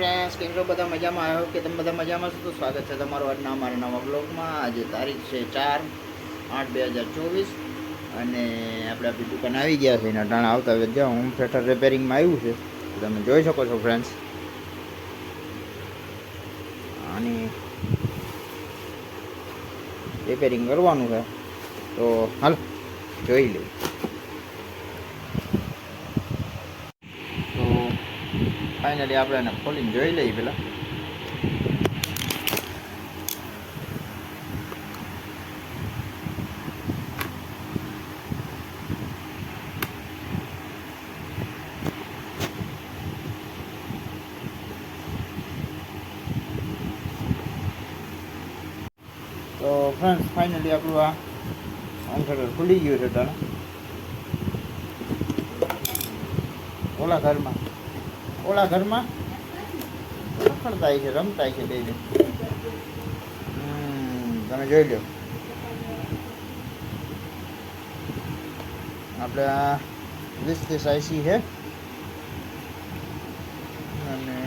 Friends, કેમ છો બધા? મજામાં? આવ્યો કે તમે બધા મજામાં છો? તો સ્વાગત છે તમારું આજના અમારા નવા બ્લોગમાં. આજે તારીખ છે 4/8/2024 અને આપણે આપણી દુકાન આવી ગયા છે. એના ટાણા આવતા જ્યાં હોમ થિયેટર રિપેરિંગમાં આવ્યું છે, તમે જોઈ શકો છો ફ્રેન્ડ્સ. આની રિપેરિંગ કરવાનું છે, તો હાલ જોઈ લઈએ. તો ફાઇનલી આપણે એને ખોલીને જોઈ લઈએ પેલા. તો ફ્રેન્ડ્સ, ફાઇનલી આપણું આ હોમ થિયેટર ખુલી ગયું છે. તને ઓલા ઘરમાં રખડતા છે, રમતા છે બે. તમે જોઈ લો, આપણે આ 20 IC છે અને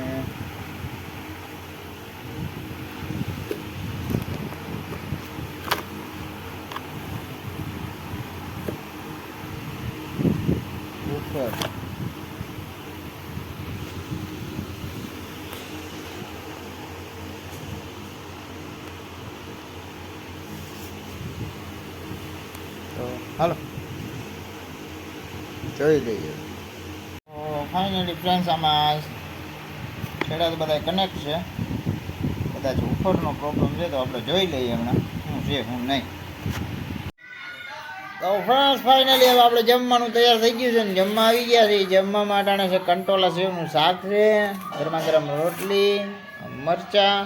ઉપર તો હાલો જોઈ લઈએ. તો ફાઇનલી ફ્રેન્ડ્સ, આમાં છેડા તો બધા કનેક્ટ છે, કદાચ ઉપરનો પ્રોબ્લેમ છે, તો આપણે જોઈ લઈએ હમણાં શું છે શું નહીં. તો ફ્રેન્ડ્સ, ફાઇનલી હવે આપણે જમવાનું તૈયાર થઈ ગયું છે ને જમવા આવી ગયા છે. જમવા માટે છે કંટોલા સેવનું શાક છે, ગરમા ગરમ રોટલી, મરચાં.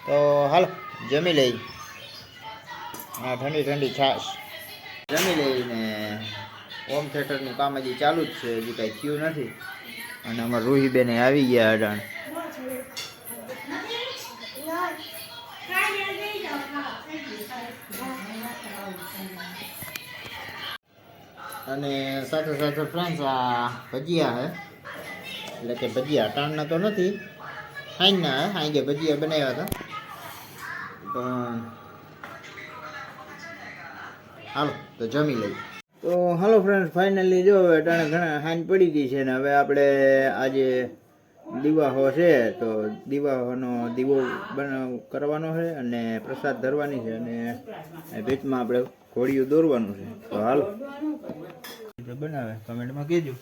તો હાલો જમી લઈ. હા, ઠંડી ઠંડી છાશ જમી લઈને. હોમ થિયેટરનું કામ હજી ચાલુ જ છે, હજી કાંઈ થયું નથી. અને અમારા રૂહીબેન આવી ગયા અડાણ. અને સાથે સાથે ફ્રેન્ડ્સ, આ ભજીયા હે, એટલે કે ભજીયા ટાણના તો નથી, હાઈના હે. હાઈ જે ભજીયા બનાવ્યા હતા. પણ હાલો તો જમી લઈ. તો હાલો ફ્રેન્ડ્સ, ફાઇનલી જો હવે ટાણે ઘણા હાંજ પડી ગઈ છે ને હવે આપણે આજે દિવાહો છે, તો દિવાહોનો દીવો કરવાનો છે અને પ્રસાદ ધરવાની છે અને ભીતમાં આપણે ઘોડિયું દોરવાનું છે. તો હાલો બનાવે કમેન્ટમાં કહેજો.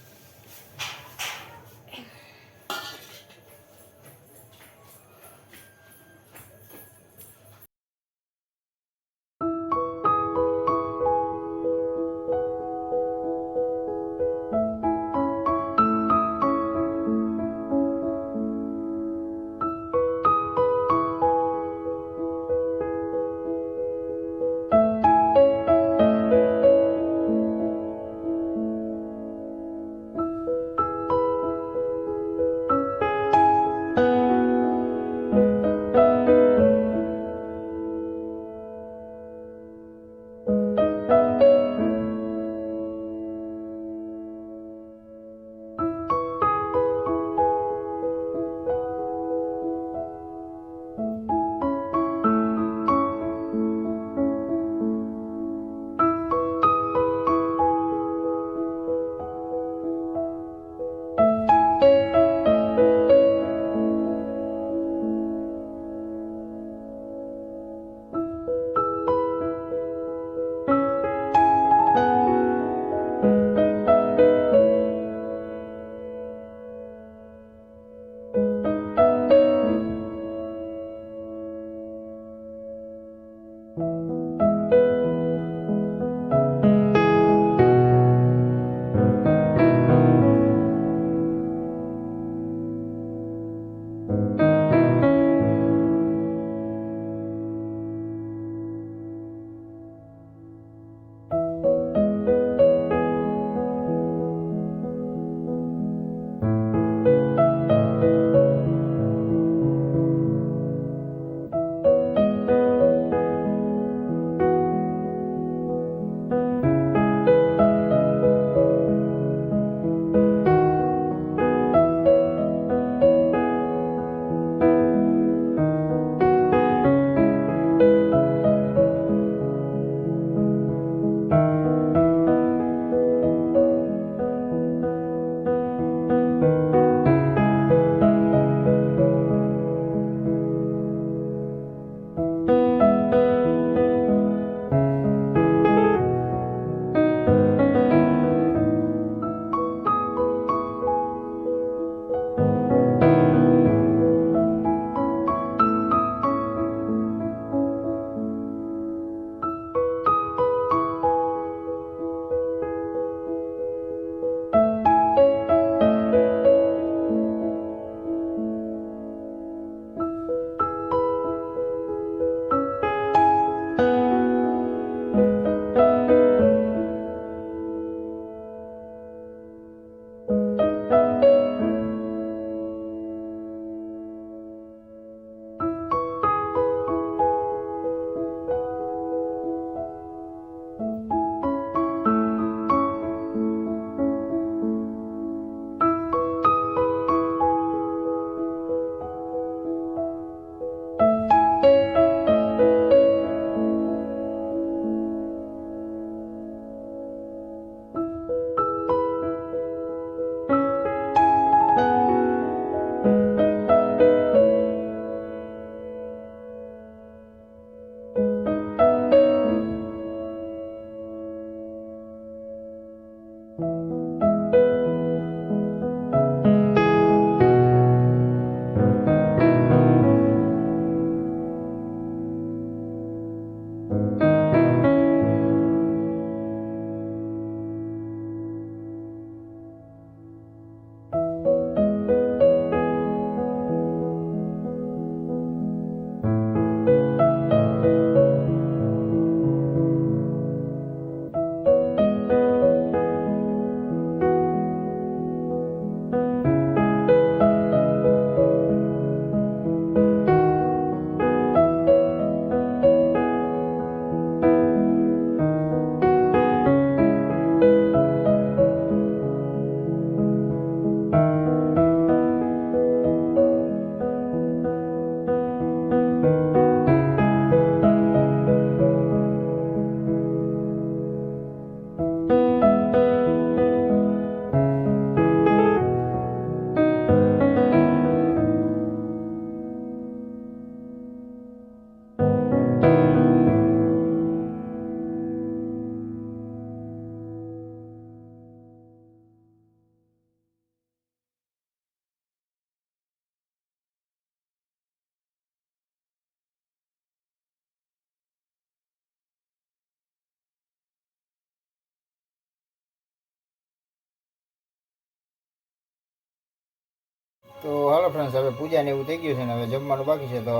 તો હાલો ફ્રેન્ડ્સ, હવે પૂજાને એવું થઈ ગયું છે ને હવે જમવાનું બાકી છે. તો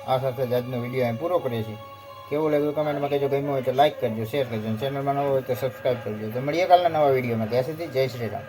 આ સાથે જ આજનો વિડીયો અહીં પૂરો કરીએ છીએ. કેવું લાગ્યું કમેન્ટમાં કહેજો. ગમ્યું હોય તો લાઈક કરજો, શેર કરજો, ચેનલમાં નવો હોય તો સબસ્ક્રાઈબ કરજો. તો મળીએ કાલના નવા વિડીયોમાં. ત્યાં સુધી જય શ્રી રામ.